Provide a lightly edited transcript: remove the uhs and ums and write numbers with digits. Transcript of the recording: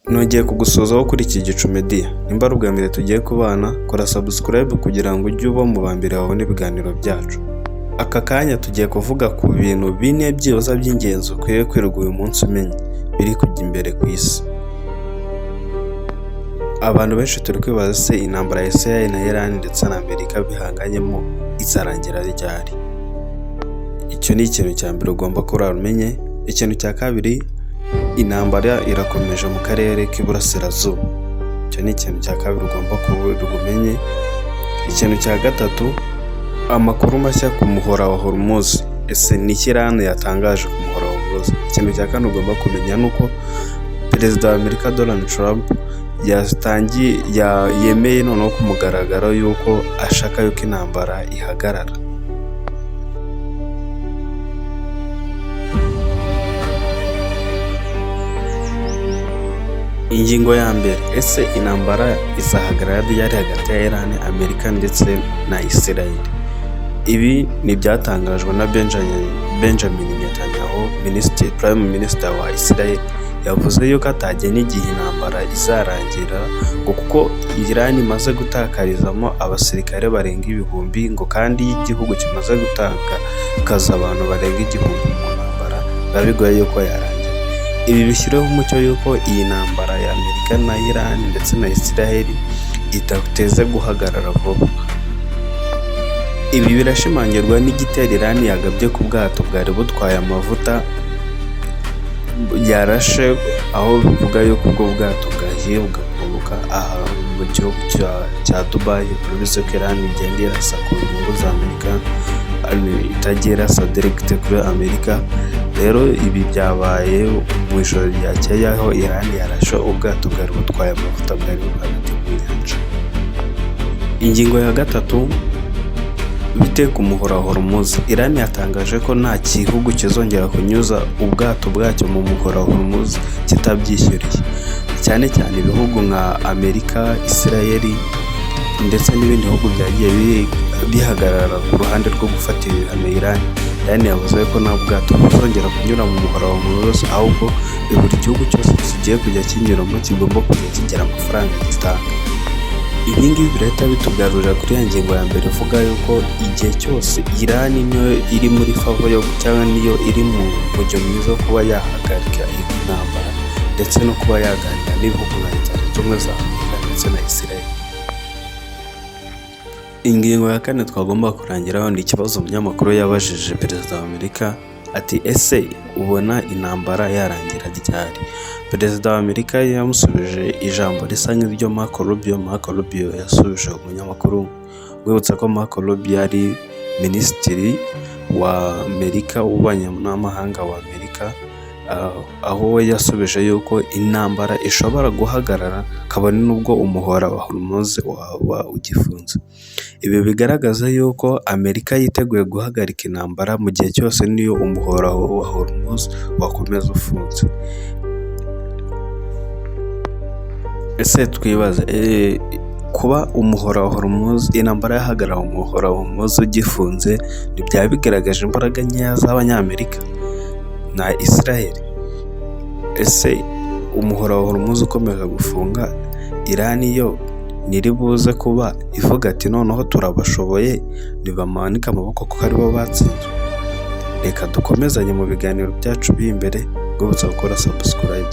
Nongeye kugusuhuzaho kuri iki Gicu Media. Nimba ari ubwa mbere tugiye kubana, kora subscribe kugira ngo ujye uba mu ba mbere babone ibiganiro byacu. Aka kanya tugiye kuvuga ku bintu bine byiza by'ingenzi ukwiye kwirirwa uyu munsi umenya biri kujya imbere ku isi. Abantu benshi turi kwibaza se intambara ya Israel na Iran ndetse na Amerika bihanganyemo izarangira ryari? Icyo ni ikintu cya mbere ugomba kurara umenye. Ikintu cya kabiri, intambara irakomeje mu karere k'iburasirazuba. Icyo ni ikintu cya kabiri ugomba kuba umenye. Ikintu cya gatatu, amakuru mashya ku muhora wa Hormuz. Ese ni iki Iran yatangaje ku muhora wa Hormuz? Ikintu cya kane ugomba kumenya ni uko Perezida wa Amerika Donald Trump yemeye noneho ku mugaragaro yuko ashaka yuko intambara ihagarara. Ingingo ya mbere, ese intambara izahagarara ryari hagati ya Iran, Amerika ndetse na Israel? Ibi ni byatangajwe na Benjamin Netanyahu, Prime Minister wa Israel. Yavuze yuko atagena igihe intambara izarangira ngo kuko Iran imaze gutakarizamo abasirikare barenga ibihumbi, ngo kandi igihugu kimaze gutakaza abantu barenga igihumbi mu ntambara, biba bigoye yuko yarangira. Ibi bishyireho umucyo yuko iyi ntambara ya Amerika na Iran ndetse na Israel idateze guhagarara vuba. Ibi birashimangirwa n'igitero Iran yagabye ku bwato bwari butwaye amavuta yarashe, aho bivuga yuko ubwo bwato bwagiye bugakuruka aha mu gihugu cya Dubai. Bivuze ko Iran igenda irasa ku nyungu za Amerika, itagiye irasa direct kuri Amerika. Rero ibi byabaye mu ijoro ryakeye, aho Iran yarashe ubwato bwari butwaye amavuta bwari hagati mu nyanja. Ingingo ya gatatu, bite ku muhora wa Hormuz. Iran yatangaje ko nta gihugu kizongera kunyuza ubwato bwacyo mu muhora wa Hormuz kitabyishyuriye, cyane cyane ibihugu nka Amerika, Israel ndetse n'ibindi bihugu byagiye bihagarara ku ruhande rwo gufatira ibihano Iran. Iran yavuze ko nta bwato buzongera kunyura mu muhora wa Hormuz, ahubwo buri gihugu cyose kigiye kujya kinyuramo kigomba kujya kigira amafaranga gitanga. Ibi ngibi birahita bitugarurira kuri ya ngingo ya mbere ivuga yuko igihe cyose Iran niyo iri muri favo yo cyangwa niyo iri mu mujyo mwiza wo kuba yahagarika intambara ndetse no kuba yaganira n'ibihugu nka Leta Zunze Ubumwe za Amerika ndetse na Israel. Ingingo ya kane twagomba kurangiraho ni ikibazo umunyamakuru yabajije Perezida wa Amerika ati ese ubona intambara yarangira ryari? Perezida wa Amerika yamusubije ijambo risa nk'iryo Marco Rubio yasubije umunyamakuru, wibutsa ko Marco Rubio ari Minisitiri wa Amerika w'ububanyi n'amahanga wa Amerika, aho we yasubije yuko intambara ishobora guhagarara kabone n'ubwo umuhora wa Hormuz waba ugifunze. Ibi bigaragaza yuko Amerika yiteguye guhagarika intambara mu gihe cyose niyo umuhora wa Hormuz wakomeza ufunze. Ese twibaza, kuba umuhora wa Hormuz, intambara yahagarara umuhora wa Hormuz ugifunze, ntibyaba bigaragaje imbaraga nkeya z'Abanyamerika na Israel? Ese umuhora wa Hormuz ukomeza gufunga, Iran yo ntiribuze kuba ivuga ati noneho turabashoboye ntibamanika amaboko kuko aribo batsinzwe? Reka dukomezanye mu biganiro byacu biri imbere, rwibutsa gukora subscribe.